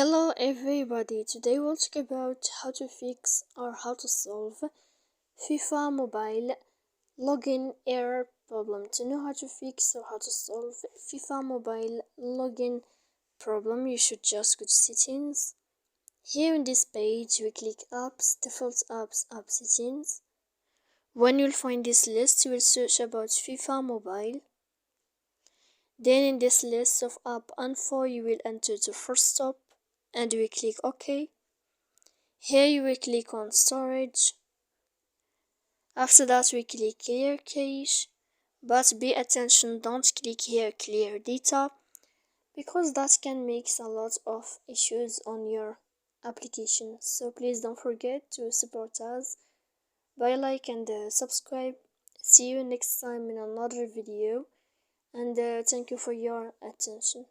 Hello everybody, today we'll talk about how to fix or how to solve FIFA mobile login error problem. To know how to fix or how to solve FIFA mobile login problem, you should just go to settings. Here in this page, we click apps, default apps, app settings. When you'll find this list, you will search about FIFA mobile. Then in this list of app info, you will enter the first stop and we click OK. Here you will click on storage. After that we click clear cache, but be attention, don't click here clear data, because that can make a lot of issues on your application. So please don't forget to support us by like and subscribe. See you next time in another video, and thank you for your attention.